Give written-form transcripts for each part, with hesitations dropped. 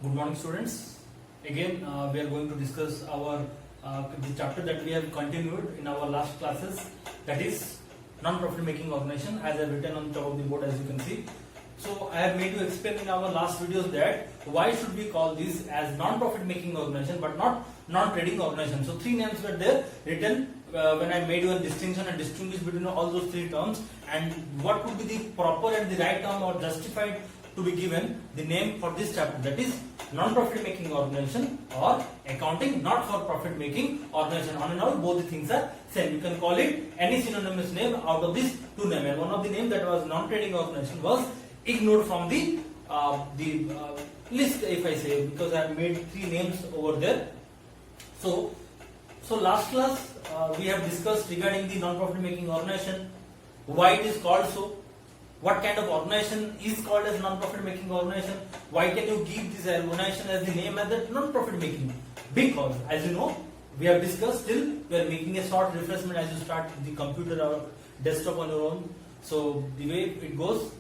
Good morning, students. Again, we are going to discuss our the chapter that we have continued in our last classes. That is non-profit making organization, as I have written on top of the board, as you can see. So I have made you explain in our last videos that why should we call this as non-profit making organization but not non-trading organization. So three names were there written when I made you a distinction and distinguish between all those three terms, and what would be the proper and the right term or justified to be given the name for this chapter, that is non-profit making organization or accounting not for profit making organization. On and out both the things are same. You can call it any synonymous name out of these two names, and one of the name that was non-trading organization was ignored from the list, if I say, because I have made three names over there. So last class we have discussed regarding the non-profit making organization, why it is called so, what kind of organization is called as non-profit making organization, why can you give this organization as the name as the non-profit making, because as you know we have discussed, still we are making a short refreshment as you start the computer or desktop on your own. So the way it goes,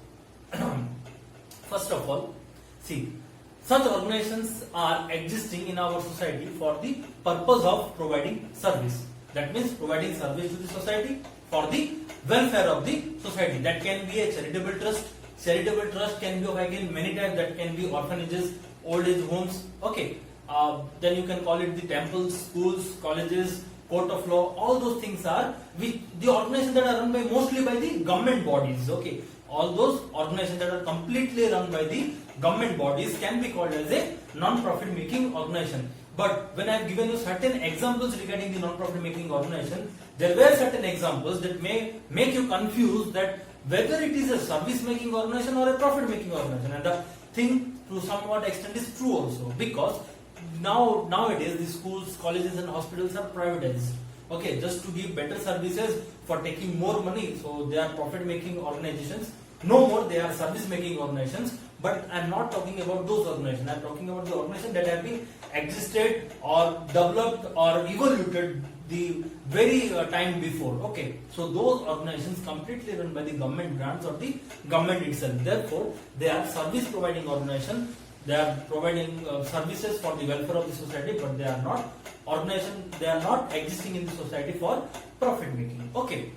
first of all, see, such organizations are existing in our society for the purpose of providing service. That means providing service to the society for the welfare of the society. That can be a charitable trust. Charitable trust can be of again many types. That can be orphanages, old age homes. Okay. Then you can call it the temples, schools, colleges, court of law. All those things are the organizations that are run by mostly by the government bodies. Okay. All those organizations that are completely run by the government bodies can be called as a non-profit making organization. But when I have given you certain examples regarding the non-profit making organization, there were certain examples that may make you confused that whether it is a service making organization or a profit making organization. And the thing to somewhat extent is true also, because nowadays the schools, colleges and hospitals are privatized. Okay, just to give better services for taking more money, so they are profit making organizations. No more, they are service making organizations. But I am not talking about those organizations. I am talking about the organizations that have been existed or developed or evoluted the very time before. Okay, so those organizations completely run by the government grants or the government itself. Therefore, they are service providing organization. They are providing services for the welfare of the society, but they are not organization. They are not existing in the society for profit making. Okay,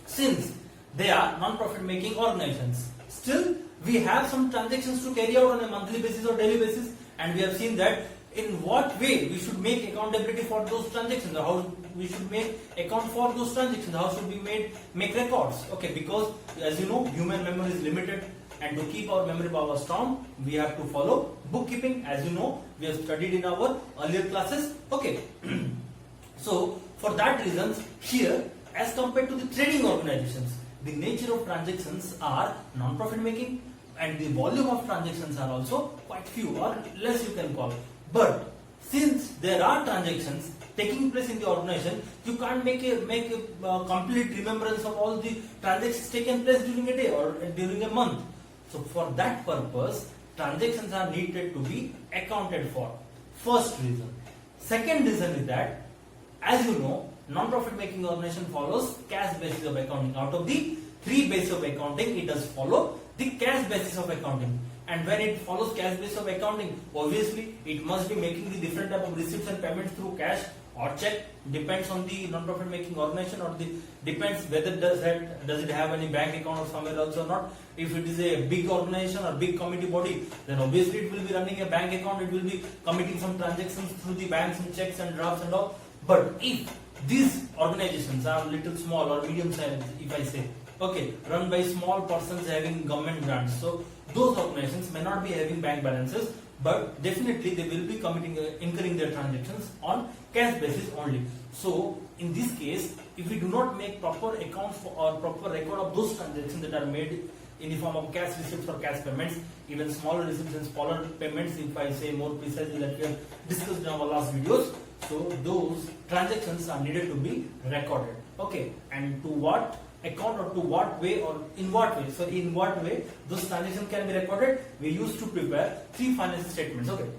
since they are non-profit making organizations, still we have some transactions to carry out on a monthly basis or daily basis, and we have seen that in what way we should make accountability for those transactions, or how we should make account for those transactions, how should we make records. Okay, because as you know, human memory is limited, and to keep our memory power strong, we have to follow bookkeeping. As you know, we have studied in our earlier classes. Okay, so for that reasons, here as compared to the trading organizations, the nature of transactions are non-profit making, and the volume of transactions are also quite few or less, you can call. But since there are transactions taking place in the organization, you can't make a complete remembrance of all the transactions taken place during a day or during a month. So for that purpose, transactions are needed to be accounted for. First reason. Second reason is that, as you know, non-profit making organization follows cash basis of accounting. Out of the three bases of accounting, it does follow the cash basis of accounting. And when it follows cash basis of accounting, obviously it must be making the different type of receipts and payments through cash or check. Depends on the non-profit making organization, or depends whether does it have any bank account or somewhere else or not. If it is a big organization or big committee body, then obviously it will be running a bank account. It will be committing some transactions through the banks and checks and drafts and all. But if these organizations are little small or medium sized, if I say, okay, run by small persons having government grants, so those organizations may not be having bank balances, but definitely they will be incurring their transactions on cash basis only. So in this case, if we do not make proper accounts for, or proper record of those transactions that are made in the form of cash receipts or cash payments, even smaller receipts and smaller payments, if I say more precisely, that we have discussed in our last videos, so those transactions are needed to be recorded. Okay, and to what account or to what way or in what way? So in what way those transactions can be recorded? We used to prepare three financial statements. Okay.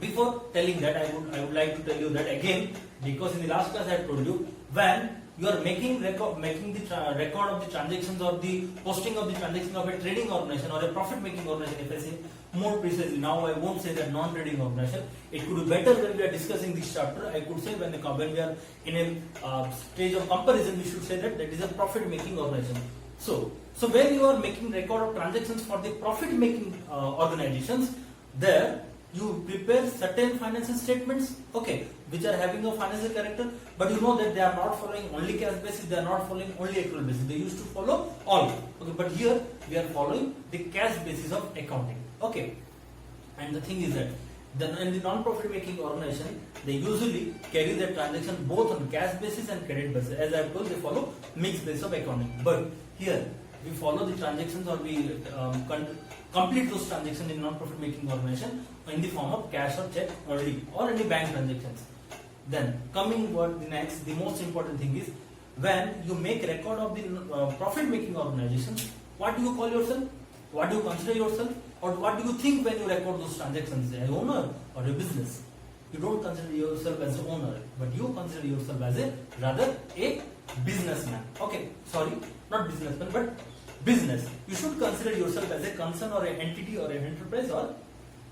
Before telling that, I would like to tell you that again, because in the last class I told you, when you are making the record of the transactions or the posting of the transaction of a trading organization or a profit making organization. If I say more precisely, now I won't say that non-trading organization. It could be better when we are discussing this chapter. I could say when we are in a stage of comparison, we should say that is a profit making organization. So when you are making record of transactions for the profit making organizations, there you prepare certain financial statements, okay, which are having a financial character, but you know that they are not following only cash basis, they are not following only accrual basis. They used to follow all, okay, but here we are following the cash basis of accounting, okay. And the thing is that in the non-profit making organization, they usually carry their transaction both on cash basis and credit basis. As I have told, they follow mixed basis of accounting. But here we follow the transactions, or we complete those transactions in non-profit making organization in the form of cash or check only, or any bank transactions. Then coming what the next, the most important thing is, when you make record of the profit making organization, what do you call yourself? What do you consider yourself? Or what do you think when you record those transactions? An owner or a business? You don't consider yourself as an owner, but you consider yourself as rather a businessman. Okay, sorry, not businessman, but business. You should consider yourself as a concern or an entity or an enterprise, or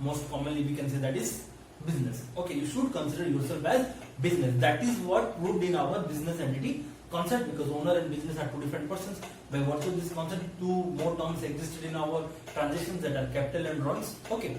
most commonly we can say that is business. Okay, you should consider yourself as business. That is what proved in our business entity concept, because owner and business are two different persons. By virtue of this concept, two more terms existed in our transactions, that are capital and runs. Okay.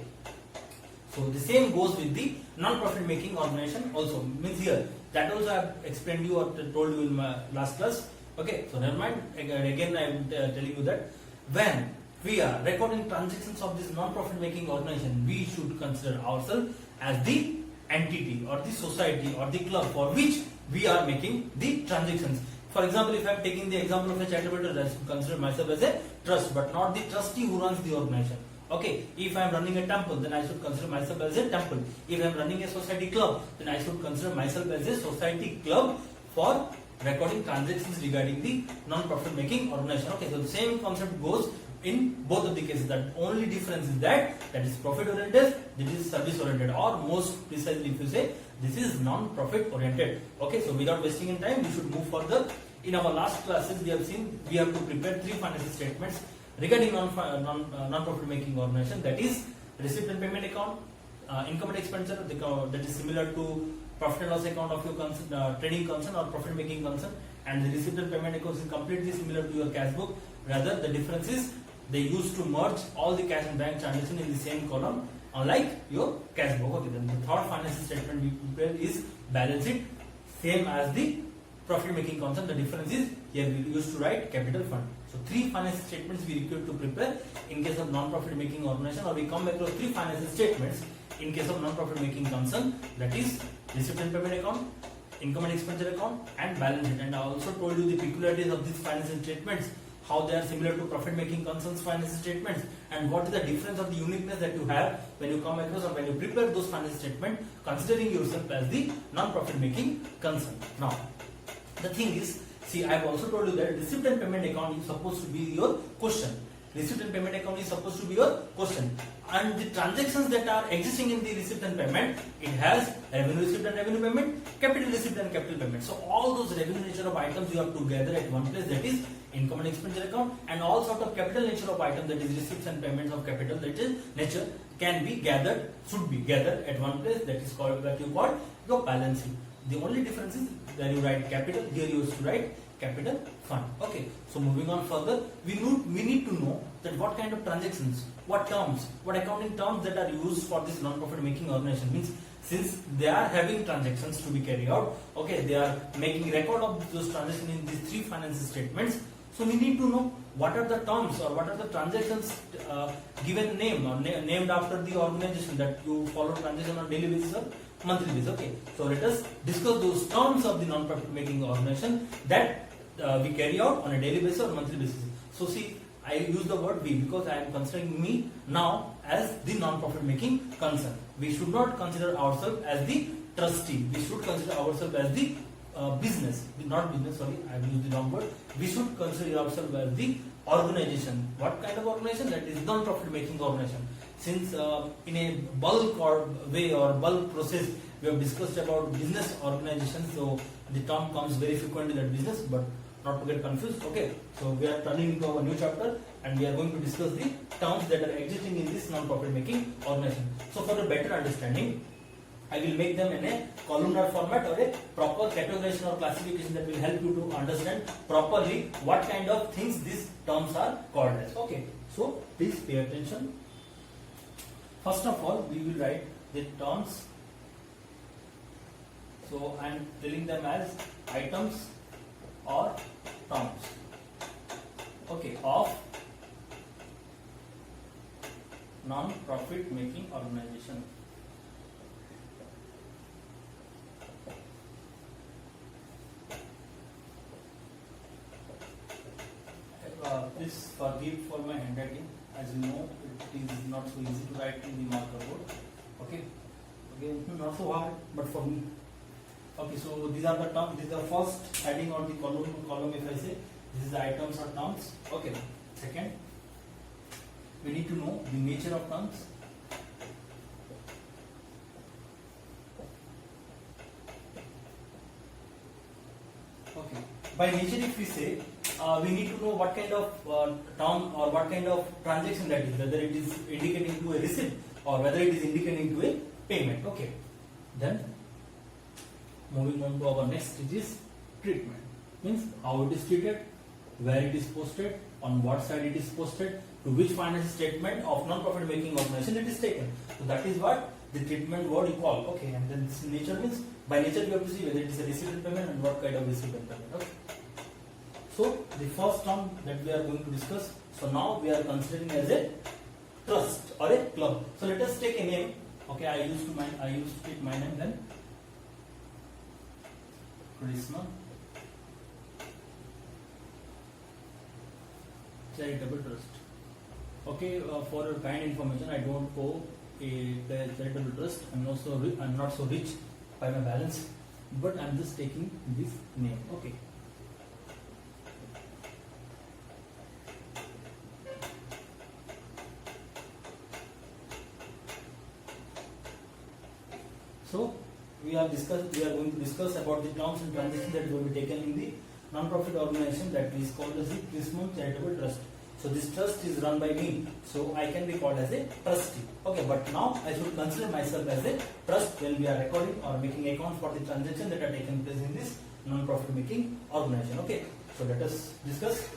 So the same goes with the non-profit making organization also. Means here, that also I have explained you or told you in my last class. Okay, so never mind. Again, I am telling you that when we are recording transactions of this non-profit making organization, we should consider ourselves as the entity or the society or the club for which we are making the transactions. For example, if I am taking the example of a charitable trust, I should consider myself as a trust, but not the trustee who runs the organization. Okay, if I am running a temple, then I should consider myself as a temple. If I am running a society club, then I should consider myself as a society club for recording transactions regarding the non-profit making organization. Okay, so the same concept goes in both of the cases. That only difference is that is profit oriented, this is service oriented, or most precisely if you say this is non-profit oriented. Okay, so without wasting in time, we should move further. In our last classes, we have seen we have to prepare 3 financial statements regarding non-profit making organization, that is receipt and payment account, income and expenditure, that is similar to profit and loss account of your trading concern or profit making concern, and the receipt and payment account is completely similar to your cash book. Rather, the difference is they used to merge all the cash and bank transactions in the same column, unlike your cash book. Okay, then the third financial statement we prepare is balance sheet, same as the profit making concern. The difference is here we used to write capital fund. So 3 financial statements we require to prepare in case of non-profit making organization, or we come across 3 financial statements in case of non-profit making concern, that is receipt and payment account, income and expenditure account, and balance sheet. And I also told you the peculiarities of these financial statements, how they are similar to profit making concerns financial statements, and what is the difference of the uniqueness that you have when you come across or when you prepare those financial statements, considering yourself as the non-profit making concern. Now, the thing is, see, I have also told you that receipt and payment account is supposed to be your question. Receipt and payment account is supposed to be your question, and the transactions that are existing in the receipt and payment, it has revenue receipt and revenue payment, capital receipt and capital payment. So all those revenue nature of items you have to gather at one place, that is income and expenditure account, and all sort of capital nature of items, that is receipts and payments of capital nature, can be gathered, should be gathered at one place, that is called, that you call your balance sheet. The only difference is that you write capital, here you used to write capital fund. Okay, so moving on further, we need to know that what kind of transactions, what terms, what accounting terms that are used for this non-profit making organization. Means since they are having transactions to be carried out, okay, they are making record of those transactions in these 3 financial statements. So we need to know what are the terms or what are the transactions given name or named after the organization that you follow transaction on daily basis or monthly basis. Okay, so let us discuss those terms of the non-profit making organization that we carry out on a daily basis or monthly basis. So see, I use the word we because I am considering me now as the non-profit making concern. We should not consider ourselves as the trustee. We should consider ourselves as the business, not business, sorry, I have used the wrong word. We should consider ourselves as the organization. What kind of organization? That is non-profit making organization. since in a bulk or way or bulk process we have discussed about business organization, so the term comes very frequently in that business, but not to get confused. Okay, so we are turning into our new chapter and we are going to discuss the terms that are existing in this non-profit making organization. So for a better understanding, I will make them in a columnar format or a proper categorization or classification that will help you to understand properly what kind of things these terms are called as. Okay, so please pay attention. First of all, we will write the terms. So I am telling them as items or terms, okay, of non-profit making organization. Please forgive for my handwriting. As you know, it is not so easy to write in the marker board. Okay, again, not so hard, but for me. Okay, so these are the terms. This is the first heading or the column. If I say this is the items or terms. Okay. Second, we need to know the nature of terms. Okay. By nature, if we say, we need to know what kind of term or what kind of transaction that is, whether it is indicating to a receipt or whether it is indicating to a payment. Okay. Then moving on to our next stage is treatment. Means how it is treated, where it is posted, on what side it is posted, to which financial statement of non-profit making organization it is taken. So that is what the treatment word you call. Okay, and then this nature means by nature we have to see whether it is a receipt payment and what kind of receipt payment. Okay. So the first term that we are going to discuss. So now we are considering as a trust or a club. So let us take a name. Okay, I used to take my name then. Prisma Charitable Trust. Okay, for your kind information, I don't owe a charitable trust. I'm not so rich by my balance, but I'm just taking this name. Okay. So we are going to discuss about the terms and transactions that will be taken in the non-profit organization that is called as the Chrismon Charitable Trust. So this trust is run by me, so I can be called as a trustee. Okay, but now I should consider myself as a trust when we are recording or making accounts for the transactions that are taking place in this non-profit making organization. Okay, so let us discuss.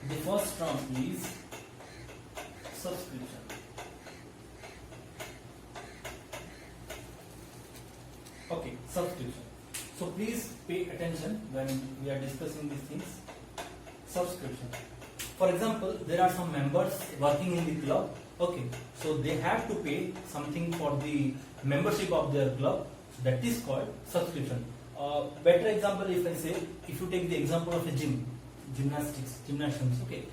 The first term is subscription. Okay, subscription. So please pay attention when we are discussing these things. Subscription. For example, there are some members working in the club. Okay, so they have to pay something for the membership of their club. So that is called subscription. Better example, if I say, if you take the example of a gymnastics. Okay,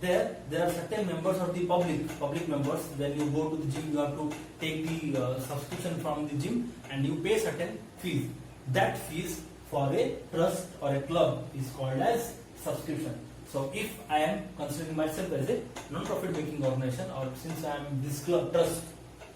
there are certain members of the public members. When you go to the gym, you have to take the subscription from the gym and you pay certain fees. That fees for a trust or a club is called as subscription. So if I am considering myself as a non-profit making organization, or since I am this club trust,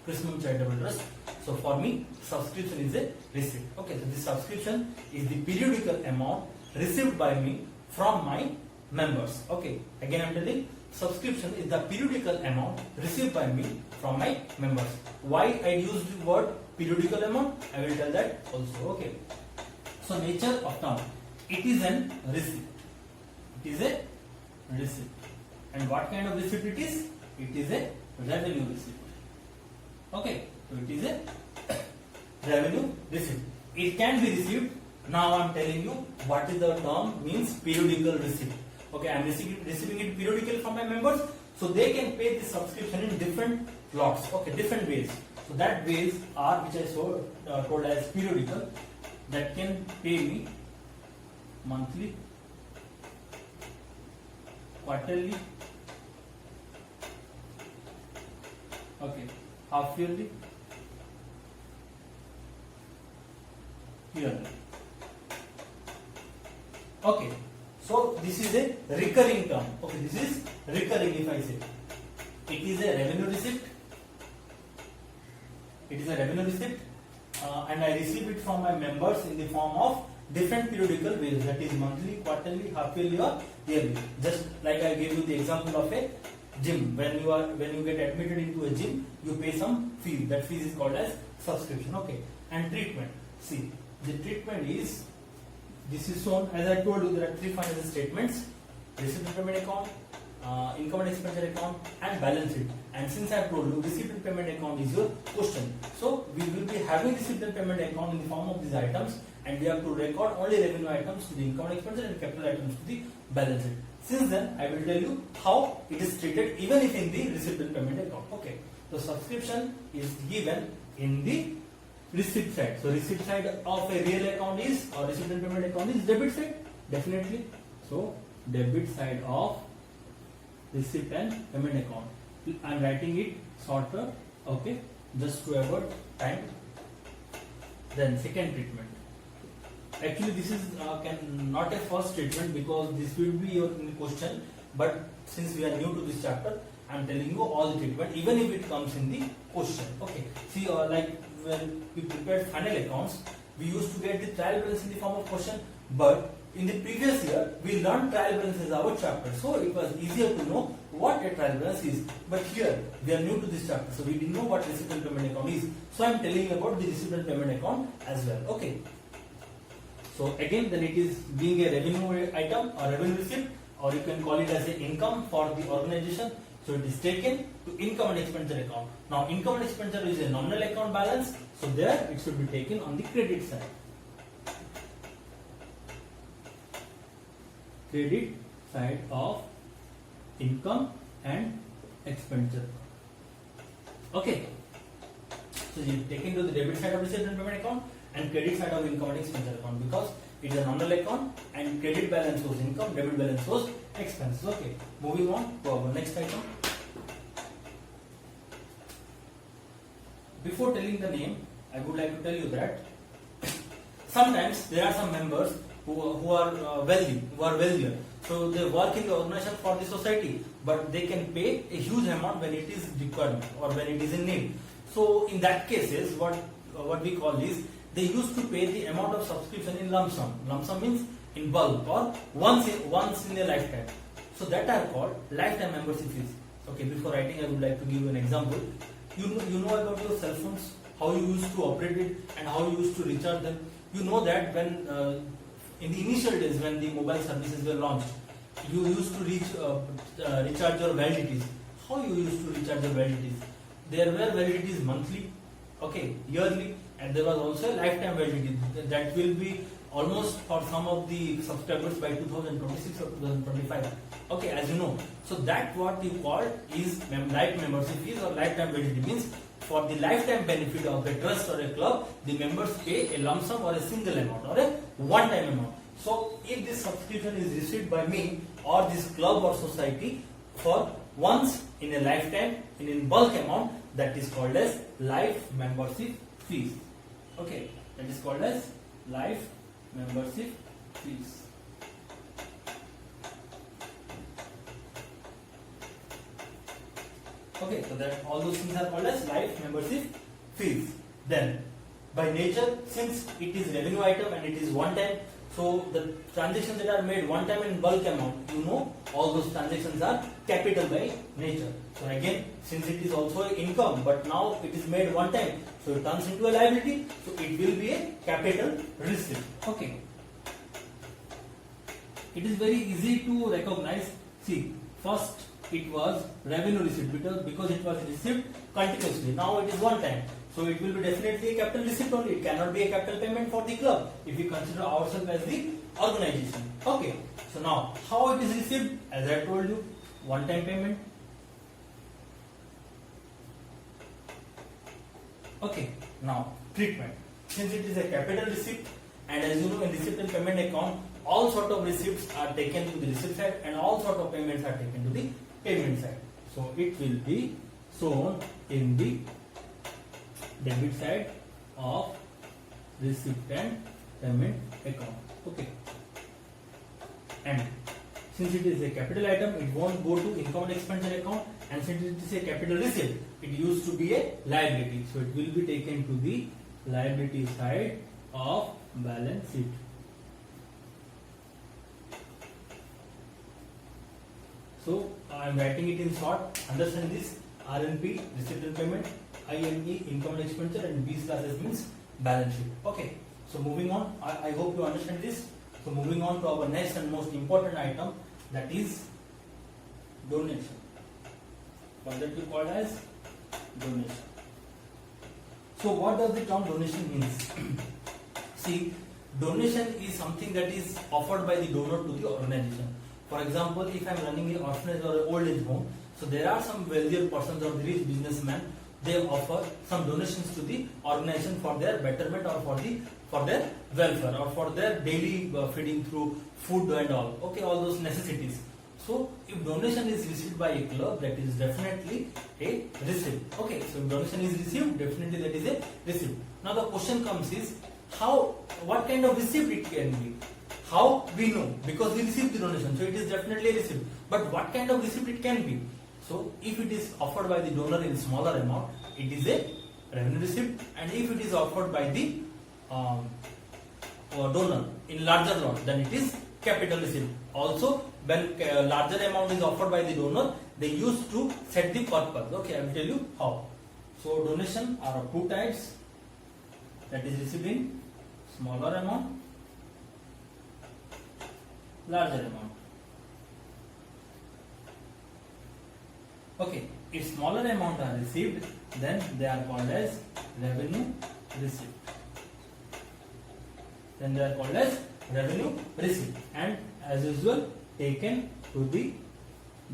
Chrismon Charitable Trust, so for me subscription is a receipt. Okay, so this subscription is the periodical amount received by me from my members. Okay, again I am telling, subscription is the periodical amount received by me from my members. Why I use the word periodical amount, I will tell that also. Okay, so nature of term, it is an receipt. It is a receipt. And what kind of receipt it is? It is a revenue receipt. Okay, so it is a revenue receipt. It can be received. Now I am telling you what is the term means periodical receipt. Okay, I am receiving it periodically from my members, so they can pay the subscription in different lots. Okay, different ways. So that ways are, which I told as periodical, that can pay me monthly, quarterly, okay, half yearly, yearly. Okay, so this is a recurring term. Okay, this is recurring. If I say it is a revenue receipt, it is a revenue receipt, and I receive it from my members in the form of different periodical ways, that is monthly, quarterly, half yearly or yearly. Just like I gave you the example of a gym. When you get admitted into a gym, you pay some fee. That fee is called as subscription. Okay. And treatment. See, the treatment is, this is shown, as I told you, there are three financial statements: receipt and payment account, income and expenditure account, and balance sheet. And since I have told you receipt and payment account is your question, so we will be having receipt and payment account in the form of these items, and we have to record only revenue items to the income and expenditure and capital items to the balance sheet. Since then, I will tell you how it is treated even if in the receipt and payment account. Okay, so subscription is given in the receipt side. So receipt side of a real account is, or receipt and payment account is debit side, definitely. So debit side of receipt and payment account. I am writing it shorter, okay, just to avoid time. Then second treatment. Actually, this is not a first treatment because this will be your question. But since we are new to this chapter, I am telling you all the treatment, even if it comes in the question. Okay. See, like when we prepared final accounts, we used to get the trial balance in the form of question. But in the previous year, we learned trial balance as our chapter, so it was easier to know what a trial balance is. But here, we are new to this chapter, so we didn't know what receipt and payment account is. So I am telling you about the receipt and payment account as well. Okay. So again, then it is being a revenue item or revenue receipt, or you can call it as an income for the organization. So it is taken to income and expenditure account. Now income and expenditure is a nominal account balance, so there it should be taken on the credit side. Credit side of income and expenditure. Okay. So you take into the debit side of receipt and payment account and credit side of income and expenditure account, because it is a nominal account and credit balance shows income, debit balance shows expenses. Okay. Moving on to our next item. Before telling the name, I would like to tell you that sometimes there are some members who are wealthier. So they work in the organization for the society, but they can pay a huge amount when it is required or when it is in need. So in that cases, what we call is, they used to pay the amount of subscription in lump sum. Lump sum means in bulk or once in a lifetime. So that are called lifetime membership fees. Okay, before writing, I would like to give you an example. You know about your cell phones, how you used to operate it and how you used to recharge them. You know that when in the initial days when the mobile services were launched, you used to recharge your validities. How you used to recharge your validities? There were validities monthly, okay, yearly, and there was also a lifetime validity that will be almost for some of the subscribers by 2026 or 2025. Okay, as you know. So that what you call is life membership fees or lifetime validity, means for the lifetime benefit of a trust or a club, the members pay a lump sum or a single amount or a one-time amount. So if this subscription is received by me or this club or society for once in a lifetime in bulk amount, that is called as life membership fees. Okay, that is called as life membership fees. Okay, so that all those things are called as life membership fees. Then, by nature, since it is revenue item and it is one time, so the transactions that are made one time in bulk amount, you know, all those transactions are capital by nature. So again, since it is also income, but now it is made one time, so it turns into a liability, so it will be a capital receipt. Okay. It is very easy to recognize. See, first it was revenue receipt because it was received continuously. Now it is one time. So it will be definitely a capital receipt only. It cannot be a capital payment for the club if we consider ourselves as the organization. Okay. So now how it is received? As I told you, one-time payment. Okay. Now treatment. Since it is a capital receipt, and as you know, in receipt and payment account, all sort of receipts are taken to the receipt side and all sort of payments are taken to the payment side. So it will be shown in the debit side of receipt and payment account. Okay. And since it is a capital item, it won't go to income and expenditure account, and since it is a capital receipt, it used to be a liability, so it will be taken to the liability side of balance sheet. So I am writing it in short. Understand this: RNP, receipt and payment; INE, income and expenditure; and B slash S means balance sheet. Okay. So moving on, I hope you understand this. So moving on to our next and most important item, that is donation. What that we call as donation. So what does the term donation means? See, donation is something that is offered by the donor to the organization. For example, if I am running an orphanage or an old age home, so there are some wealthier persons or the rich businessmen, they offer some donations to the organization for their betterment or for their welfare or for their daily feeding through food and all. Okay, all those necessities. So if donation is received by a club, that is definitely a receipt. Okay, so if donation is received, definitely that is a receipt. Now the question comes is, what kind of receipt it can be? How we know? Because we received the donation, so it is definitely a receipt. But what kind of receipt it can be? So if it is offered by the donor in smaller amount, it is a revenue receipt, and if it is offered by the donor in larger amount, then it is capital receipt. Also, when larger amount is offered by the donor, they used to set the purpose. Okay, I will tell you how. So donation are of two types, that is received in smaller amount, larger amount. Okay, if smaller amount are received, then they are called as revenue receipt. Then they are called as revenue receipt, and as usual taken to the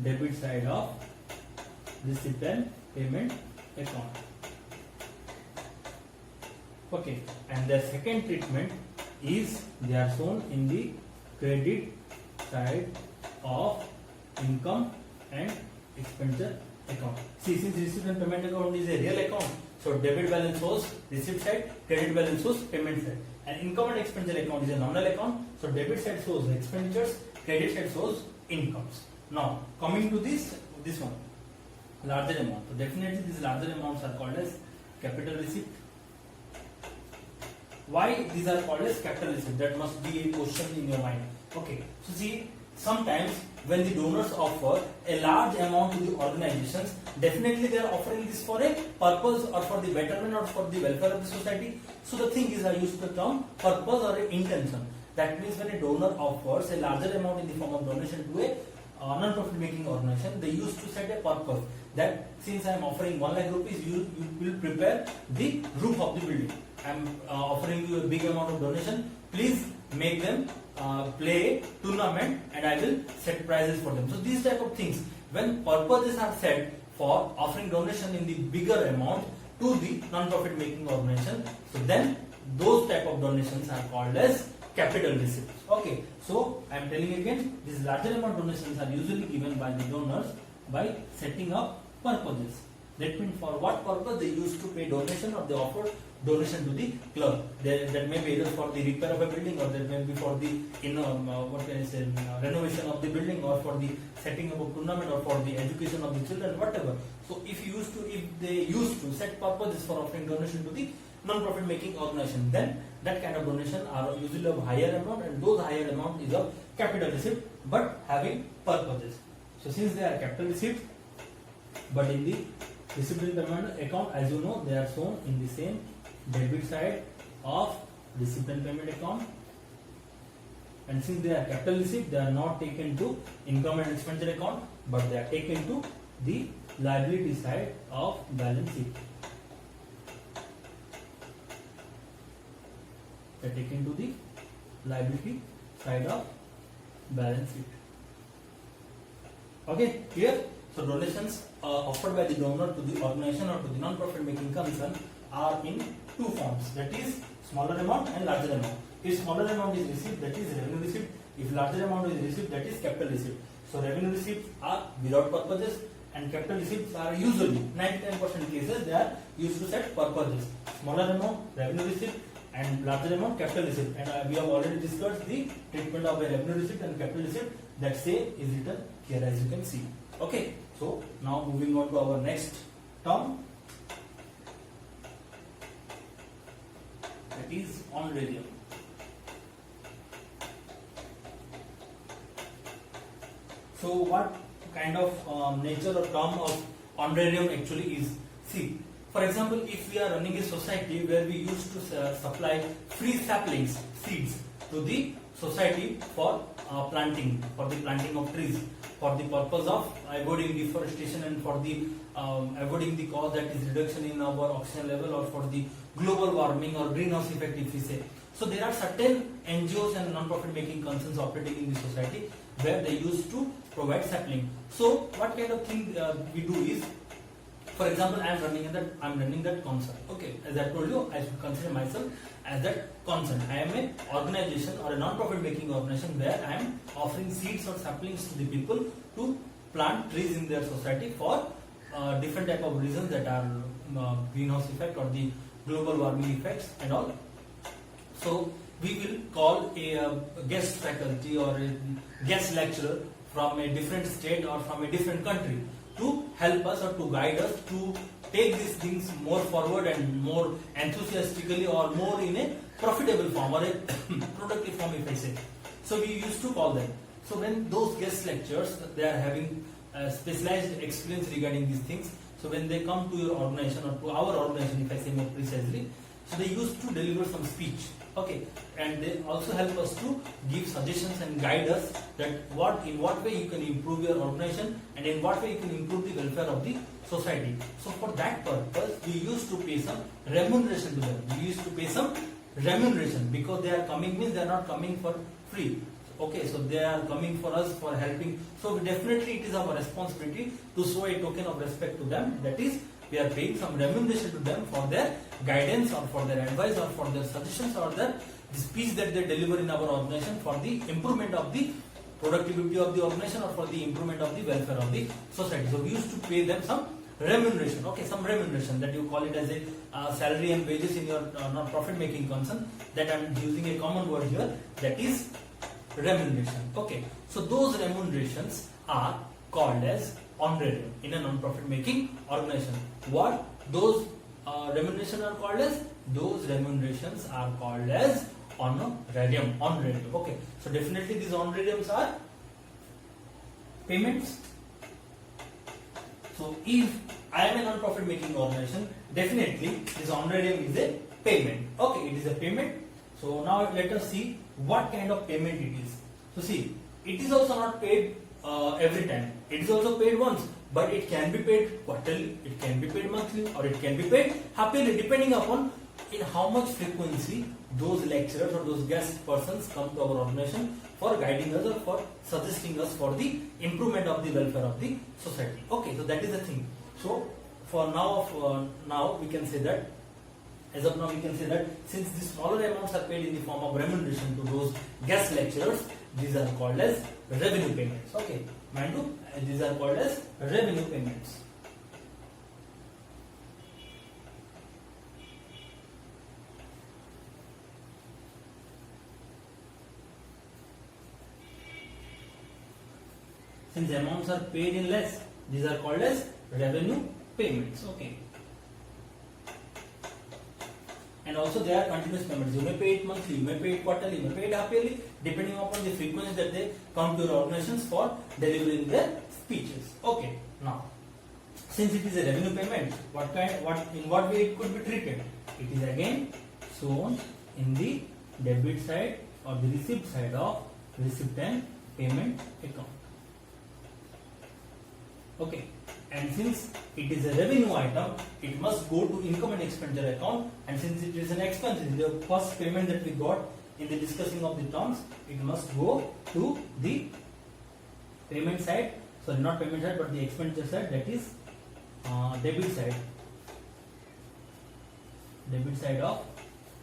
debit side of receipt and payment account. Okay, and the second treatment is they are shown in the credit side of income and expenditure account. See, since receipt and payment account is a real account, so debit balance shows receipt side, credit balance shows payment side. And income and expenditure account is a nominal account, so debit side shows expenditures, credit side shows incomes. Now coming to this one, larger amount. So definitely these larger amounts are called as capital receipt. Why these are called as capital receipt? That must be a question in your mind. Okay, so see, sometimes when the donors offer a large amount to the organizations, definitely they are offering this for a purpose or for the betterment or for the welfare of the society. So the thing is, I use the term purpose or intention. That means when a donor offers a larger amount in the form of donation to a non-profit making organization, they used to set a purpose that since I am offering 1 lakh rupees, you will prepare the roof of the building. I am offering you a big amount of donation. Please make them play a tournament, and I will set prizes for them. So these type of things, when purposes are set for offering donation in the bigger amount to the non-profit making organization, so then those type of donations are called as capital receipts. Okay, so I am telling again, these larger amount donations are usually given by the donors by setting up purposes. That means for what purpose they used to pay donation, or they offer donation to the club. That may be either for the repair of a building, or that may be for the renovation of the building, or for the setting up a tournament, or for the education of the children, whatever. So if they used to set purposes for offering donation to the non-profit making organization, then that kind of donation are usually of higher amount, and those higher amount is of capital receipt but having purposes. So since they are capital receipt, but in the receipt and payment account, as you know, they are shown in the same debit side of receipt and payment account, and since they are capital receipt, they are not taken to income and expenditure account, but they are taken to the liability side of balance sheet. They are taken to the liability side of balance sheet. Okay, clear? So donations offered by the donor to the organization or to the non-profit making concern are in two forms, that is smaller amount and larger amount. If smaller amount is received, that is revenue receipt. If larger amount is received, that is capital receipt. So revenue receipts are without purposes, and capital receipts are usually 99% cases they are used to set purposes. Smaller amount revenue receipt, and larger amount capital receipt. And we have already discussed the treatment of a revenue receipt and capital receipt that same is written here as you can see. Okay, so now moving on to our next term, that is honorarium. So what kind of nature or term of honorarium actually is? See, for example, if we are running a society where we used to supply free saplings, seeds to the society for planting, for the planting of trees, for the purpose of avoiding deforestation and for the avoiding the cause, that is reduction in our oxygen level, or for the global warming or greenhouse effect if we say. So there are certain NGOs and non-profit making concerns operating in the society where they used to provide sapling. So what kind of thing we do is, for example, I am running that concern. Okay, as I told you, I should consider myself as that concern. I am an organization or a non-profit making organization where I am offering seeds or saplings to the people to plant trees in their society for different type of reasons, that are greenhouse effect or the global warming effects and all. So we will call a guest faculty or a guest lecturer from a different state or from a different country to help us or to guide us to take these things more forward and more enthusiastically or more in a profitable form or a productive form if I say. So we used to call them. So when those guest lecturers, they are having specialized experience regarding these things. So when they come to your organization or to our organization, if I say more precisely, so they used to deliver some speech. Okay, and they also help us to give suggestions and guide us that in what way you can improve your organization and in what way you can improve the welfare of the society. So for that purpose, we used to pay some remuneration to them. We used to pay some remuneration because they are coming, means they are not coming for free. Okay, so they are coming for us for helping. So definitely it is our responsibility to show a token of respect to them. That is, we are paying some remuneration to them for their guidance or for their advice or for their suggestions or the speech that they deliver in our organization for the improvement of the productivity of the organization or for the improvement of the welfare of the society. So we used to pay them some remuneration. Okay, some remuneration, that you call it as a salary and wages in your non-profit making concern. That I am using a common word here, that is remuneration. Okay, so those remunerations are called as honorarium in a non-profit making organization. What those remuneration are called as? Those remunerations are called as honorarium. Honorarium. Okay, so definitely these honorariums are payments. So if I am a non-profit making organization, definitely this honorarium is a payment. Okay, it is a payment. So now let us see what kind of payment it is. So see, it is also not paid every time. It is also paid once, but it can be paid quarterly, it can be paid monthly, or it can be paid happily, depending upon in how much frequency those lecturers or those guest persons come to our organization for guiding us or for suggesting us for the improvement of the welfare of the society. Okay, so that is the thing. So for now we can say that, as of now we can say that since the smaller amounts are paid in the form of remuneration to those guest lecturers, these are called as revenue payments. Okay, mind you, these are called as revenue payments. Since amounts are paid in less, these are called as revenue payments. Okay. And also they are continuous payments. You may pay it monthly, you may pay it quarterly, you may pay it half-yearly, depending upon the frequency that they come to your organizations for delivering their speeches. Okay. Now, since it is a revenue payment, in what way it could be treated? It is again shown in the debit side or the receipt side of receipt and payment account. Okay, and since it is a revenue item, it must go to income and expenditure account, and since it is an expense, it is the first payment that we got in the discussing of the terms, it must go to the payment side, sorry, not payment side but the expenditure side, that is debit side of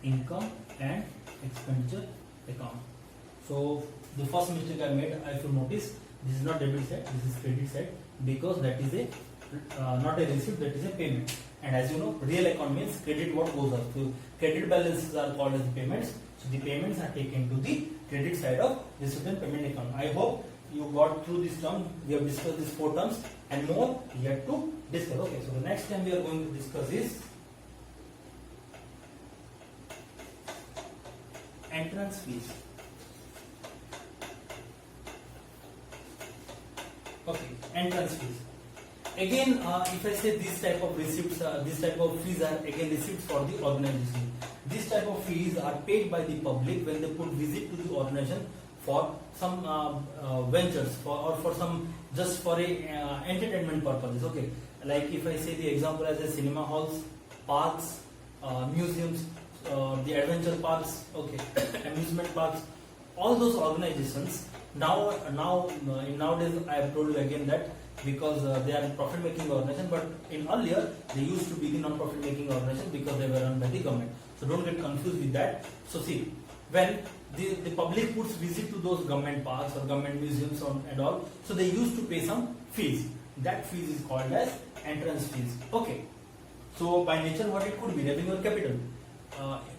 income and expenditure account. So the first mistake I made, I should notice, this is not debit side, this is credit side, because that is a not a receipt, that is a payment. And as you know, real account means credit what goes up. So credit balances are called as payments. So the payments are taken to the credit side of receipt and payment account. I hope you got through this term. We have discussed these 4 terms and more yet to discuss. Okay, so the next term we are going to discuss is entrance fees. Okay, entrance fees. Again, if I say this type of receipts, this type of fees are again receipts for the organization. This type of fees are paid by the public when they put visit to the organization for some ventures or for some just for a entertainment purposes. Okay, like if I say the example as a cinema halls, parks, museums, the adventure parks, okay, amusement parks, all those organizations nowadays I have told you again that because they are profit making organization, but in earlier they used to be the non-profit making organization because they were run by the government. So don't get confused with that. So see, when the public puts visit to those government parks or government museums and all, so they used to pay some fees. That fees is called as entrance fees. Okay. So by nature what it could be, revenue or capital.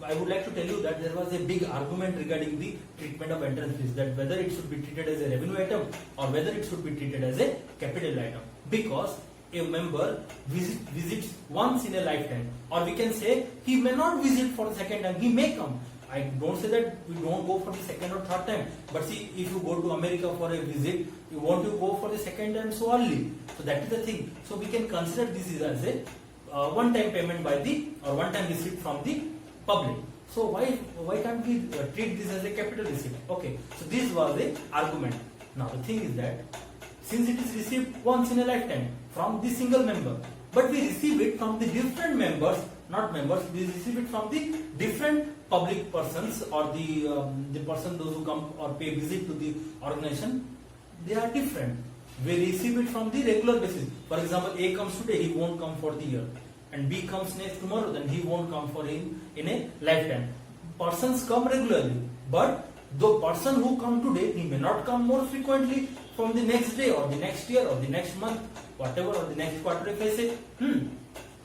I would like to tell you that there was a big argument regarding the treatment of entrance fees, that whether it should be treated as a revenue item or whether it should be treated as a capital item, because a member visits once in a lifetime, or we can say he may not visit for the second time, he may come. I don't say that we don't go for the second or third time, but see, if you go to America for a visit, you want to go for the second time so early. So that is the thing. So we can consider this as a one-time payment by the or one-time receipt from the public. So why can't we treat this as a capital receipt? Okay, so this was the argument. Now the thing is that since it is received once in a lifetime from the single member, but we receive it from the different members, not members, we receive it from the different public persons or the person those who come or pay visit to the organization, they are different. We receive it from the regular basis. For example, A comes today, he won't come for the year. And B comes next tomorrow, then he won't come for him in a lifetime. Persons come regularly, but the person who come today, he may not come more frequently from the next day or the next year or the next month, whatever, or the next quarter if I say.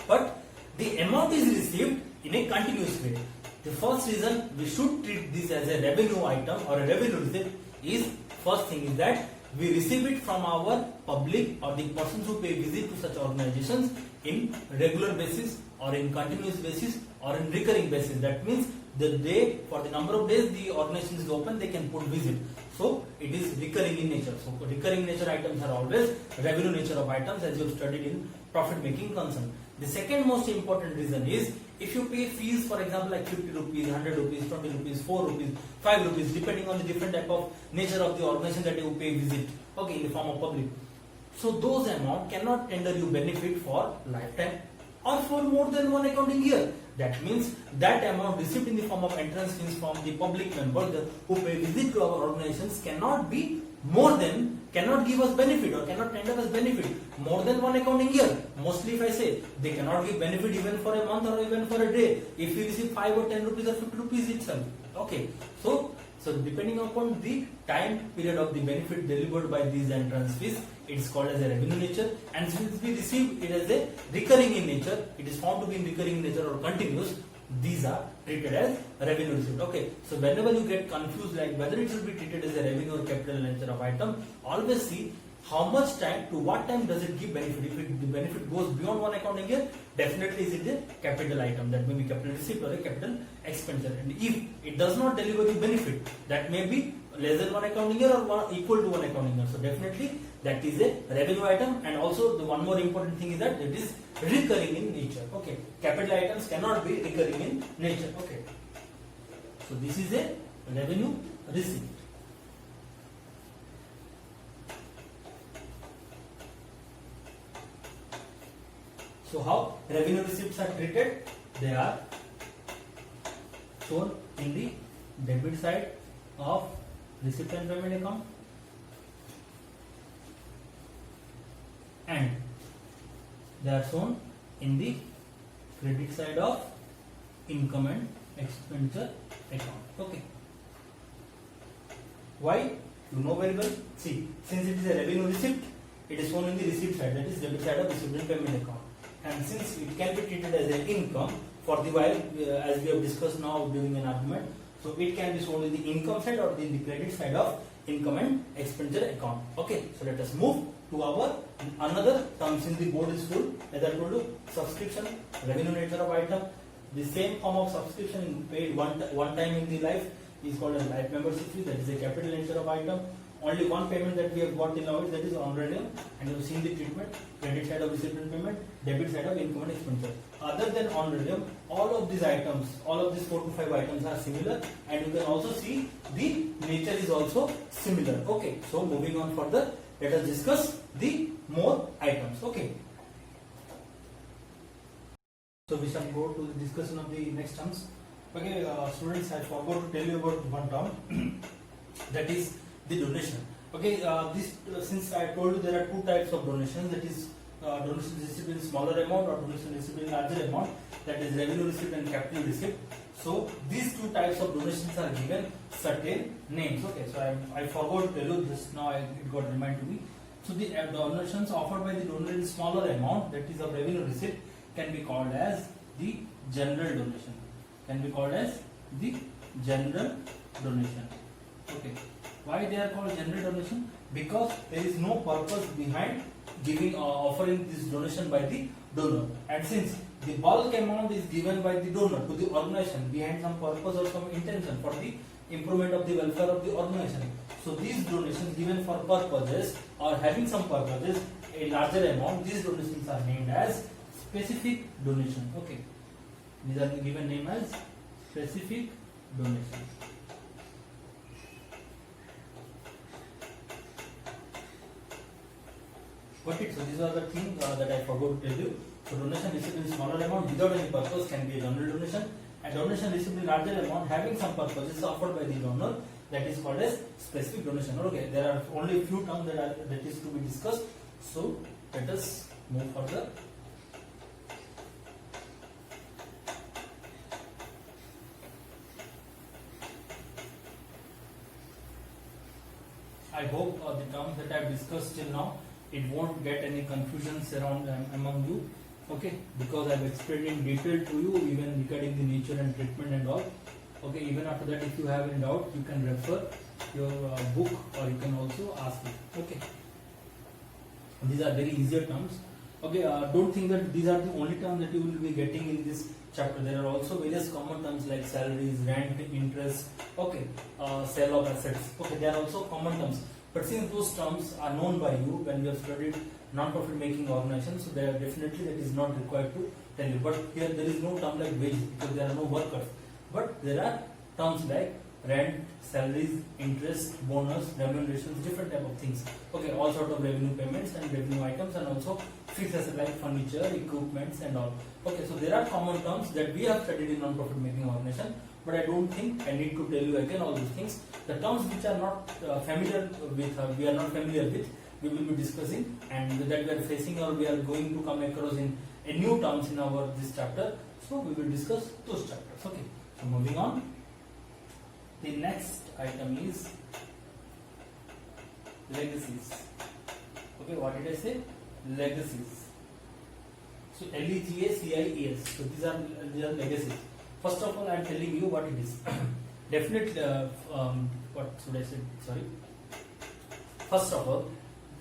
But the amount is received in a continuous way. The first reason we should treat this as a revenue item or a revenue receipt is, first thing is that we receive it from our public or the persons who pay visit to such organizations in regular basis or in continuous basis or in recurring basis. That means the day, for the number of days the organization is open, they can put visit. So it is recurring in nature. So recurring nature items are always revenue nature of items, as you have studied in profit making concern. The second most important reason is, if you pay fees, for example, like 50 rupees, 100 rupees, 20 rupees, 4 rupees, 5 rupees, depending on the different type of nature of the organization that you pay visit, okay, in the form of public. So those amount cannot tender you benefit for lifetime or for more than one accounting year. That means that amount received in the form of entrance fees from the public members who pay visit to our organizations cannot be more than, cannot give us benefit or cannot tender us benefit more than one accounting year. Mostly if I say, they cannot give benefit even for a month or even for a day if we receive 5 or 10 rupees or 50 rupees itself. Okay, so depending upon the time period of the benefit delivered by these entrance fees, it is called as a revenue nature, and since we receive it as a recurring in nature, it is found to be in recurring in nature or continuous, these are treated as revenue receipt. Okay, so whenever you get confused like whether it should be treated as a revenue or capital nature of item, always see how much time, to what time does it give benefit. If the benefit goes beyond one accounting year, definitely is it a capital item, that may be capital receipt or a capital expenditure. And if it does not deliver the benefit, that may be less than one accounting year or equal to one accounting year. So definitely that is a revenue item. And also the one more important thing is that it is recurring in nature. Okay, capital items cannot be recurring in nature. Okay, so this is a revenue receipt. So how revenue receipts are treated? They are shown in the debit side of receipt and payment account, and they are shown in the credit side of income and expenditure account. Okay. Why? You know very well. See, since it is a revenue receipt, it is shown in the receipt side, that is debit side of receipt and payment account. And since it can be treated as an income for the while, as we have discussed now during an argument, so it can be shown in the income side or in the credit side of income and expenditure account. Okay, so let us move to our another terms in the board is full. As I told you, subscription, revenue nature of item. The same form of subscription paid one time in the life is called as life membership fee. That is a capital nature of item. Only one payment that we have got in our, that is honorarium, and you have seen the treatment, credit side of recipient payment, debit side of income and expenditure. Other than honorarium, all of these items, all of these 4 to 5 items are similar, and you can also see the nature is also similar. Okay, so moving on further, let us discuss the more items. Okay. So we shall go to the discussion of the next terms. Okay, students, I forgot to tell you about one term that is the donation. Okay, since I told you there are two types of donations, that is donation received in smaller amount or donation received in larger amount, that is revenue receipt and capital receipt. So these two types of donations are given certain names. Okay, so I forgot to tell you this now, it got reminded to me. So the donations offered by the donor in smaller amount, that is of revenue receipt, can be called as the general donation. Can be called as the general donation. Okay. Why they are called general donation? Because there is no purpose behind giving or offering this donation by the donor, and since the bulk amount is given by the donor to the organization behind some purpose or some intention for the improvement of the welfare of the organization. So these donations given for purposes or having some purposes, a larger amount, these donations are named as specific donation. Okay, these are given name as specific donation. Okay, so these are the things that I forgot to tell you. So donation received in smaller amount without any purpose can be a general donation, and donation received in larger amount having some purpose is offered by the donor, that is called as specific donation. Okay, there are only a few terms that is to be discussed. So let us move further. I hope the terms that I have discussed till now, it won't get any confusions around among you. Okay, because I have explained in detail to you even regarding the nature and treatment and all. Okay, even after that, if you have any doubt, you can refer your book or you can also ask me. Okay, these are very easier terms. Okay, don't think that these are the only terms that you will be getting in this chapter. There are also various common terms like salaries, rent, interest, okay, sale of assets. Okay, they are also common terms. But since those terms are known by you when you have studied non-profit making organizations, so they are definitely that is not required to tell you. But here there is no term like wage because there are no workers. But there are terms like rent, salaries, interest, bonus, remunerations, different type of things. Okay, all sort of revenue payments and revenue items, and also fixed assets like furniture, equipments and all. Okay, so there are common terms that we have studied in non-profit making organization, but I don't think I need to tell you again all these things. The terms which are not familiar with, we are not familiar with, we will be discussing, and that we are facing or we are going to come across in a new terms in our this chapter. So we will discuss those chapters. Okay, so moving on. The next item is legacies. Okay, what did I say? Legacies. So legacies. So these are legacies. First of all, I am telling you what it is. Definitely, what should I say? Sorry. First of all,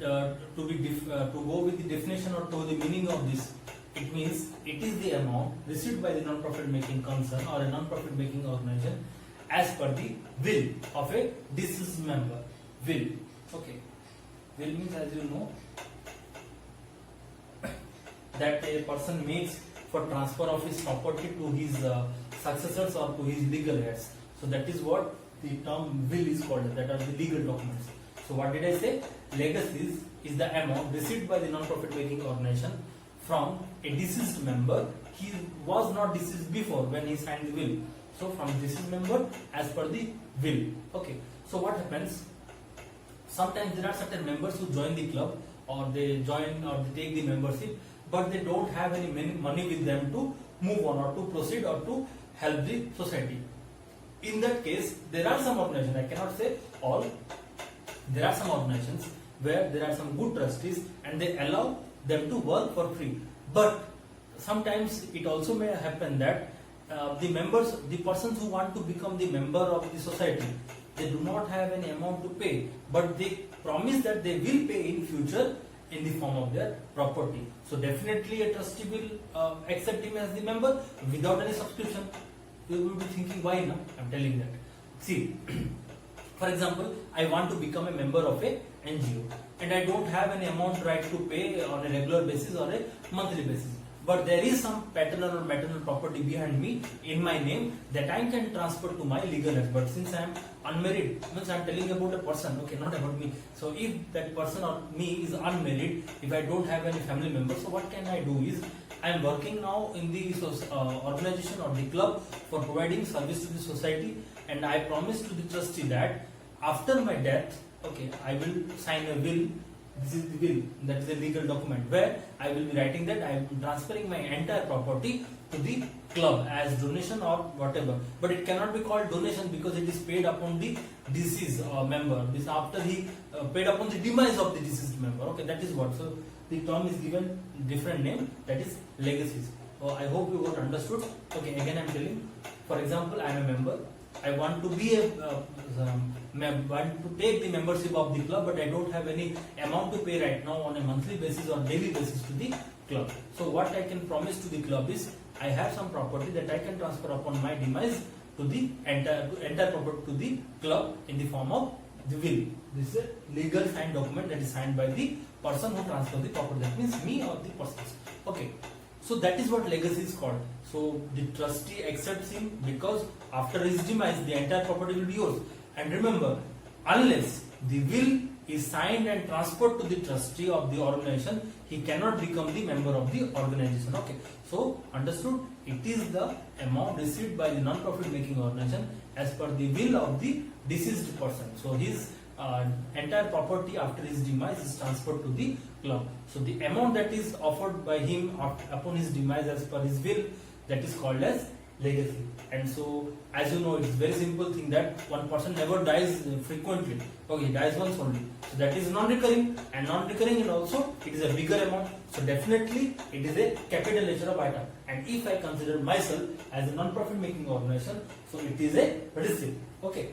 to go with the definition or to the meaning of this, it means it is the amount received by the non-profit making concern or a non-profit making organization as per the will of a deceased member. Will. Okay. Will means, as you know, that a person makes for transfer of his property to his successors or to his legal heirs. So that is what the term will is called. That are the legal documents. So what did I say? Legacies is the amount received by the non-profit making organization from a deceased member. He was not deceased before when he signed the will. So from deceased member as per the will. Okay. So what happens? Sometimes there are certain members who join the club or they join or they take the membership, but they don't have any money with them to move on or to proceed or to help the society. In that case, there are some organizations, I cannot say all, there are some organizations where there are some good trustees and they allow them to work for free. But sometimes it also may happen that the members, the persons who want to become the member of the society, they do not have any amount to pay, but they promise that they will pay in future in the form of their property. So definitely a trustee will accept him as the member without any subscription. You will be thinking, why not? I'm telling that. See, for example, I want to become a member of a NGO and I don't have any amount right to pay on a regular basis or a monthly basis. But there is some paternal or maternal property behind me in my name that I can transfer to my legal heir. But since I am unmarried, means I am telling about a person, okay, not about me. So if that person or me is unmarried, if I don't have any family members, so what can I do is, I am working now in the organization or the club for providing service to the society, and I promise to the trustee that after my death, okay, I will sign a will. This is the will, that is a legal document where I will be writing that I am transferring my entire property to the club as donation or whatever. But it cannot be called donation because it is paid upon the deceased member. This after he paid upon the demise of the deceased member. Okay, that is what. So the term is given different name, that is legacies. I hope you got understood. Okay, again I am telling. For example, I am a member. I want to be want to take the membership of the club, but I don't have any amount to pay right now on a monthly basis or daily basis to the club. So what I can promise to the club is, I have some property that I can transfer upon my demise to the entire property to the club in the form of the will. This is a legal signed document that is signed by the person who transfers the property. That means me or the persons. Okay. So that is what legacy is called. So the trustee accepts him because after his demise, the entire property will be yours. And remember, unless the will is signed and transferred to the trustee of the organization, he cannot become the member of the organization. Okay. So understood? It is the amount received by the non-profit making organization as per the will of the deceased person. So his entire property after his demise is transferred to the club. So the amount that is offered by him upon his demise as per his will, that is called as legacy. And so, as you know, it's very simple thing that one person never dies frequently. Okay, he dies once only. So that is non-recurring, and non-recurring, and also it is a bigger amount. So definitely it is a capital nature of item. And if I consider myself as a non-profit making organization, so it is a receipt. Okay.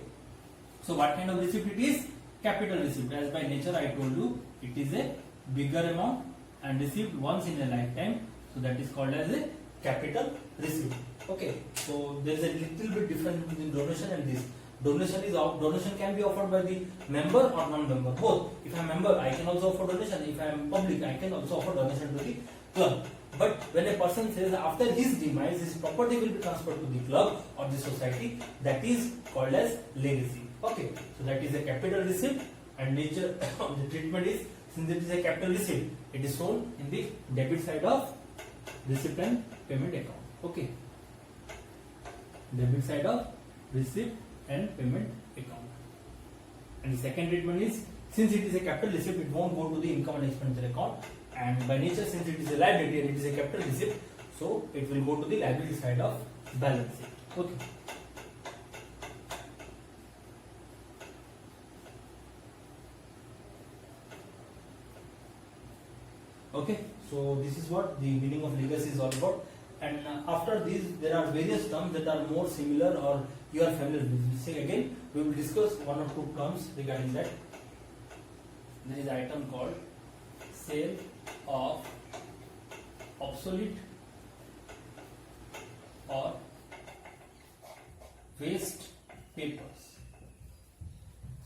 So what kind of receipt it is? Capital receipt. As by nature I told you, it is a bigger amount and received once in a lifetime. So that is called as a capital receipt. Okay. So there is a little bit difference between donation and this. Donation can be offered by the member or non-member, both. If I am a member, I can also offer donation. If I am public, I can also offer donation to the club. But when a person says after his demise, his property will be transferred to the club or the society, that is called as legacy. Okay, so that is a capital receipt, and nature of the treatment is, since it is a capital receipt, it is shown in the debit side of receipt and payment account. Okay, debit side of receipt and payment account. And the second treatment is, since it is a capital receipt, it won't go to the income and expenditure account, and by nature, since it is a liability and it is a capital receipt, so it will go to the liability side of balance sheet. Okay. Okay, so this is what the meaning of legacy is all about. And after this, there are various terms that are more similar or you are familiar with. Say again, we will discuss one or two terms regarding that. There is an item called sale of obsolete or waste papers.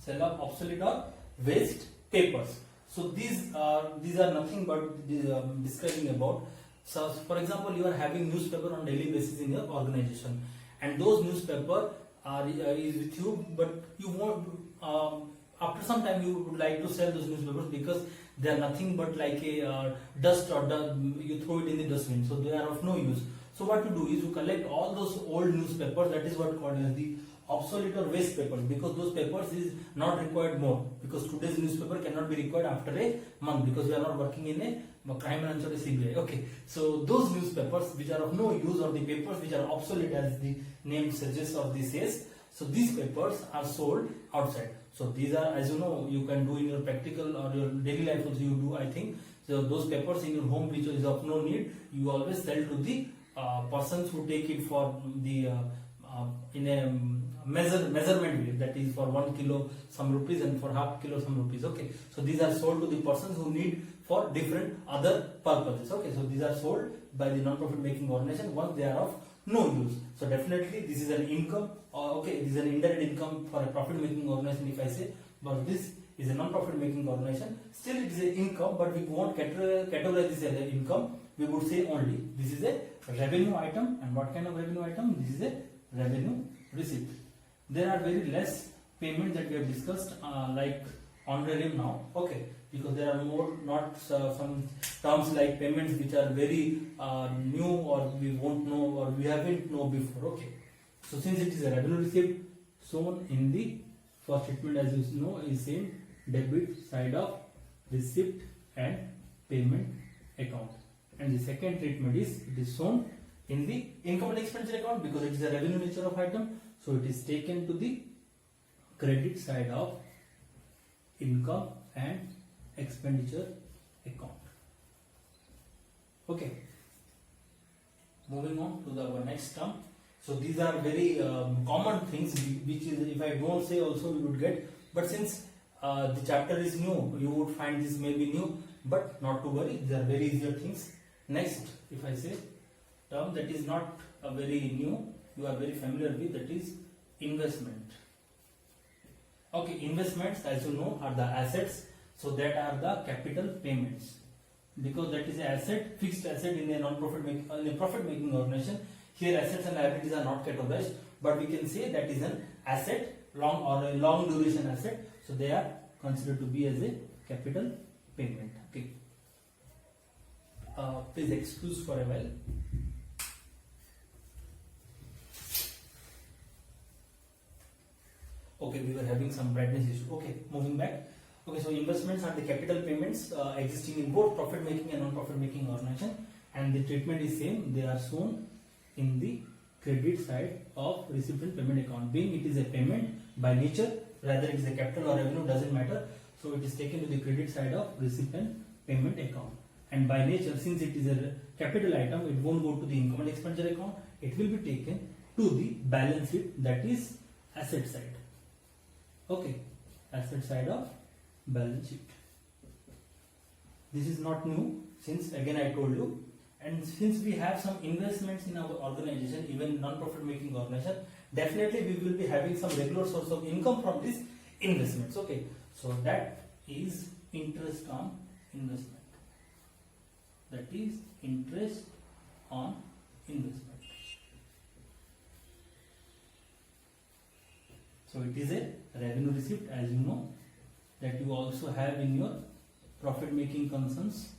Sale of obsolete or waste papers. So these are nothing but describing about. So for example, you are having newspaper on daily basis in your organization, and those newspaper is with you, but you want after some time you would like to sell those newspapers because they are nothing but like a dust, or you throw it in the dustbin, so they are of no use. So what you do is you collect all those old newspapers, that is what called as the obsolete or waste papers, because those papers is not required more, because today's newspaper cannot be required after a month because we are not working in a crime branch or a CBI. Okay, so those newspapers which are of no use, or the papers which are obsolete as the name suggests or this says, so these papers are sold outside. So these are, as you know, you can do in your practical or your daily life also you do, I think. So those papers in your home which is of no need, you always sell to the persons who take it for the in a measurement weight, that is for 1 kilo some rupees and for half kilo some rupees. Okay, so these are sold to the persons who need for different other purposes. Okay, so these are sold by the non-profit making organization once they are of no use. So definitely this is an income, okay, this is an indirect income for a profit making organization if I say, but this is a non-profit making organization. Still it is an income, but we won't categorize this as an income. We would say only this is a revenue item. And what kind of revenue item? This is a revenue receipt. There are very less payments that we have discussed like honorarium now, okay, because there are more not some terms like payments which are very new or we won't know or we haven't know before. Okay, so since it is a revenue receipt shown in the first statement, as you know, is same debit side of receipt and payment account, and the second treatment is it is shown in the income and expenditure account because it is a revenue nature of item, so it is taken to the credit side of income and expenditure account. Okay, moving on to the next term. So these are very common things which is, if I don't say also we would get, but since the chapter is new, you would find this may be new, but not to worry, these are very easier things. Next, if I say term that is not a very new, you are very familiar with, that is investment. Okay, investments, as you know, are the assets, so that are the capital payments, because that is an asset, fixed asset in a profit making organization. Here assets and liabilities are not categorized, but we can say that is an asset, long or a long duration asset, so they are considered to be as a capital payment. Okay, please excuse for a while. Okay, we were having some brightness issue. Okay, moving back. Okay, so investments are the capital payments existing in both profit making and non-profit making organization, and the treatment is same. They are shown in the credit side of recipient payment account. Being it is a payment by nature, rather it is a capital or revenue, doesn't matter. So it is taken to the credit side of recipient payment account. And by nature, since it is a capital item, it won't go to the income and expenditure account. It will be taken to the balance sheet, that is asset side. Okay, asset side of balance sheet. This is not new, since again I told you, and since we have some investments in our organization, even non-profit making organization, definitely we will be having some regular source of income from these investments. Okay, so that is interest on investment. That is interest on investment. So it is a revenue receipt, as you know, that you also have in your profit making concerns.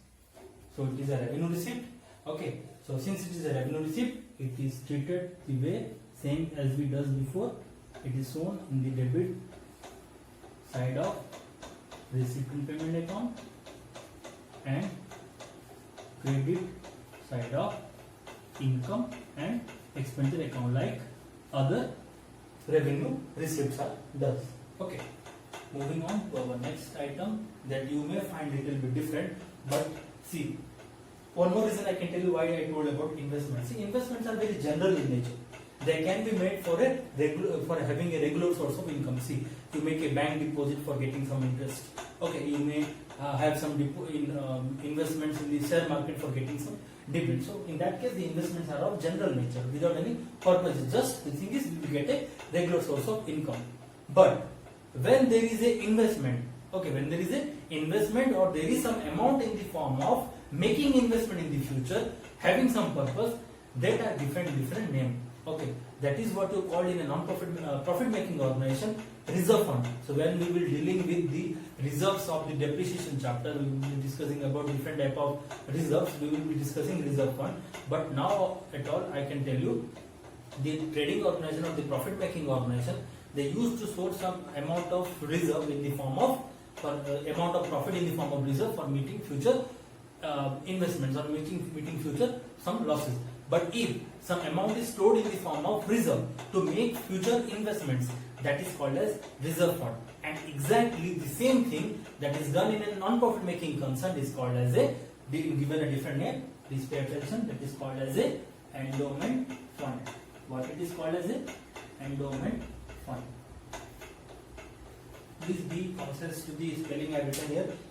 So it is a revenue receipt. Okay, so since it is a revenue receipt, it is treated the way same as we does before. It is shown in the debit side of recipient payment account and credit side of income and expenditure account, like other revenue receipts are does. Okay, moving on to our next item that you may find little bit different, but see, one more reason I can tell you why I told about investments. See, investments are very general in nature. They can be made for a having a regular source of income. See, you make a bank deposit for getting some interest. Okay, you may have some investments in the share market for getting some dividend. So in that case, the investments are of general nature without any purpose. Just the thing is, we will get a regular source of income. But when there is a investment, okay, when there is a investment or there is some amount in the form of making investment in the future, having some purpose, that are different name. Okay, that is what you call in a non-profit profit making organization reserve fund. So when we will dealing with the reserves of the depreciation chapter, we will be discussing about different type of reserves. We will be discussing reserve fund. But now at all, I can tell you, the trading organization or the profit making organization, they used to store some amount of reserve in the form of amount of profit in the form of reserve for meeting future investments or meeting future some losses. But if some amount is stored in the form of reserve to make future investments, that is called as reserve fund. And exactly the same thing that is done in a non-profit making concern is called as a, given a different name, please pay attention, that is called as a endowment fund. What it It is called as a endowment fund. Please be conscious to the spelling I have written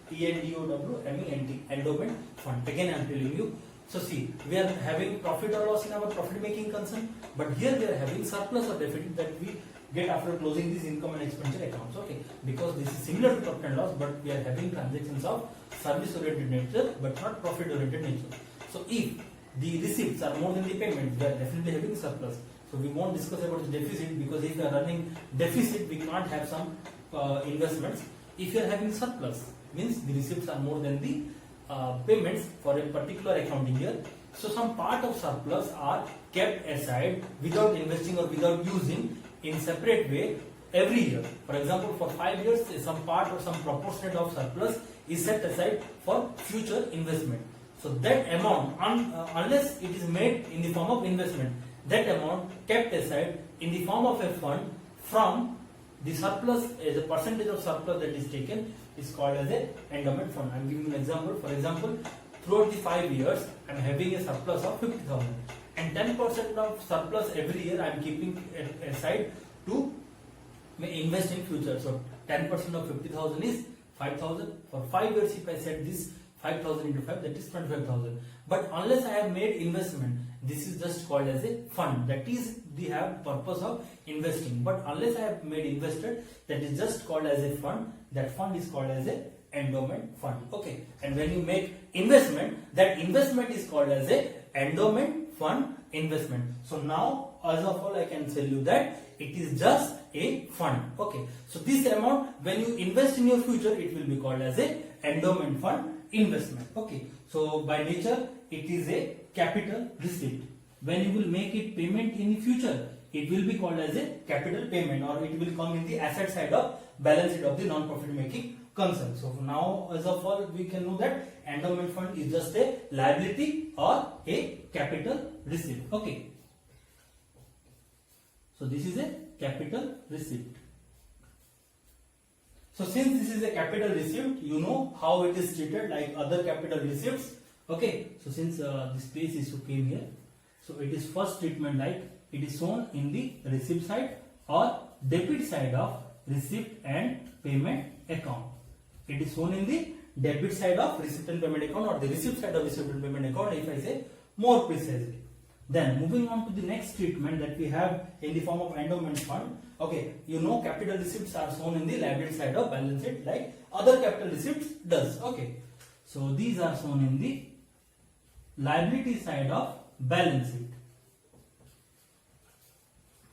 here, ENDOWMENT, endowment fund. Again I am telling you. So see, we are having profit or loss in our profit making concern, but here we are having surplus or deficit that we get after closing these income and expenditure accounts. Okay, because this is similar to profit and loss, but we are having transactions of service oriented nature but not profit oriented nature. So if the receipts are more than the payments, we are definitely having surplus. So we won't discuss about the deficit, because if we are running deficit, we can't have some investments. If you are having surplus, means the receipts are more than the payments for a particular accounting year. So some part of surplus are kept aside without investing or without using in separate way every year. For example, for 5 years, some part or some proportionate of surplus is set aside for future investment. So that amount, unless it is made in the form of investment, that amount kept aside in the form of a fund from the surplus, as a percentage of surplus that is taken, is called as a endowment fund. I am giving you an example. For example, throughout the 5 years, I am having a surplus of 50,000, and 10% of surplus every year I am keeping aside to invest in future. So 10% of 50,000 is 5,000. For 5 years, if I set this 5,000 into 5, that is 25,000. But unless I have made investment, this is just called as a fund. That is the have purpose of investing. But unless I have made invested, that is just called as a fund. That fund is called as a endowment fund. Okay. And when you make investment, that investment is called as a endowment fund investment. So now, as of all, I can tell you that it is just a fund. Okay. So this amount, when you invest in your future, it will be called as a endowment fund investment. Okay. So by nature, it is a capital receipt. When you will make it payment in the future, it will be called as a capital payment, or it will come in the asset side of balance sheet of the non-profit making concern. So now, as of all, we can know that endowment fund is just a liability or a capital receipt. Okay. So this is a capital receipt. So since this is a capital receipt, you know how it is treated like other capital receipts. Okay. So since this place is came here, so it is first treatment like it is shown in the receipt side or debit side of receipt and payment account. It is shown in the debit side of receipt and payment account, or the receipt side of receipt and payment account, if I say more precisely. Then moving on to the next treatment that we have in the form of endowment fund. Okay, you know capital receipts are shown in the liability side of balance sheet like other capital receipts does. Okay, so these are shown in the liability side of balance sheet.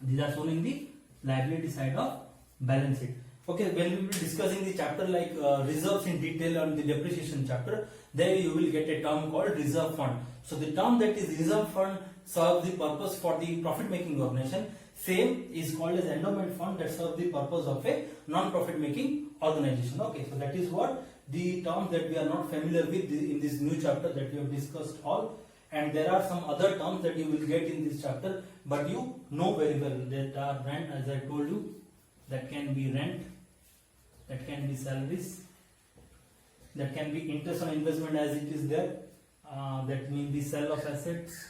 These are shown in the liability side of balance sheet. Okay, when we will be discussing the chapter like reserves in detail on the depreciation chapter, there you will get a term called reserve fund. So the term that is reserve fund serves the purpose for the profit making organization. Same is called as endowment fund that serves the purpose of a non-profit making organization. Okay, so that is what the terms that we are not familiar with in this new chapter that we have discussed all. And there are some other terms that you will get in this chapter, but you know very well that are rent, as I told you, that can be rent, that can be salaries, that can be interest on investment as it is there, that means the sale of assets,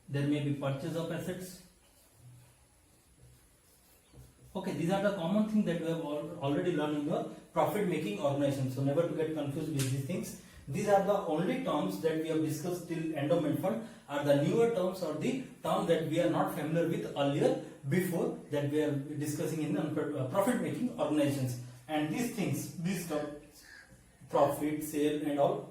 there may be purchase of assets. Okay, these are the common things that we have already learned in your profit making organization. So never to get confused with these things. These are the only terms that we have discussed till endowment fund, are the newer terms or the terms that we are not familiar with earlier before that we are discussing in profit making organizations. And these things, these terms, profit, sale and all,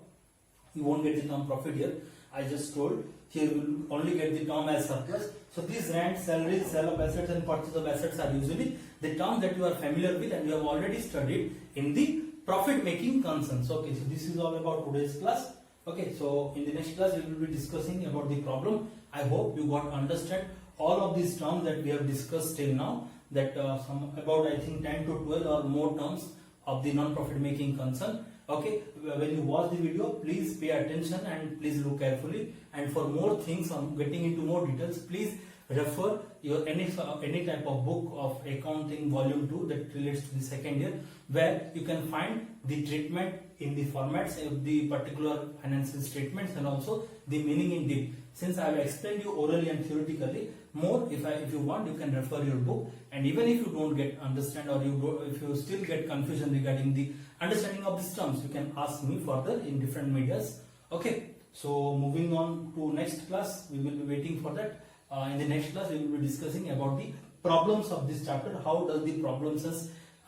you won't get the term profit here. I just told here you will only get the term as surplus. So these rent, salaries, sale of assets and purchase of assets are usually the terms that you are familiar with and you have already studied in the profit making concerns. Okay, so this is all about today's class. Okay, so in the next class we will be discussing about the problem. I hope you got to understand all of these terms that we have discussed till now, that some about I think 10 to 12 or more terms of the non-profit making concern. Okay, when you watch the video, please pay attention and please look carefully. And for more things on getting into more details, please refer your any type of book of accounting volume 2 that relates to the second year, where you can find the treatment in the formats of the particular financial statements and also the meaning in deep. Since I have explained you orally and theoretically, more if you want, you can refer your book, and even if you don't get understand or if you still get confusion regarding the understanding of these terms, you can ask me further in different medias. Okay, so moving on to next class, we will be waiting for that. In the next class, we will be discussing about the problems of this chapter. How does the problems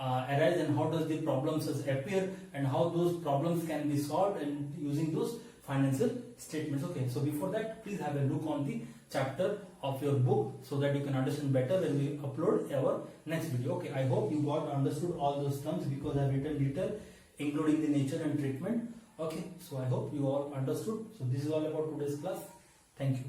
arise, and how does the problems appear, and how those problems can be solved and using those financial statements. Okay, so before that, please have a look on the chapter of your book so that you can understand better when we upload our next video. Okay, I hope you got understood all those terms because I have written detail including the nature and treatment. Okay, so I hope you all understood. So this is all about today's class. Thank you.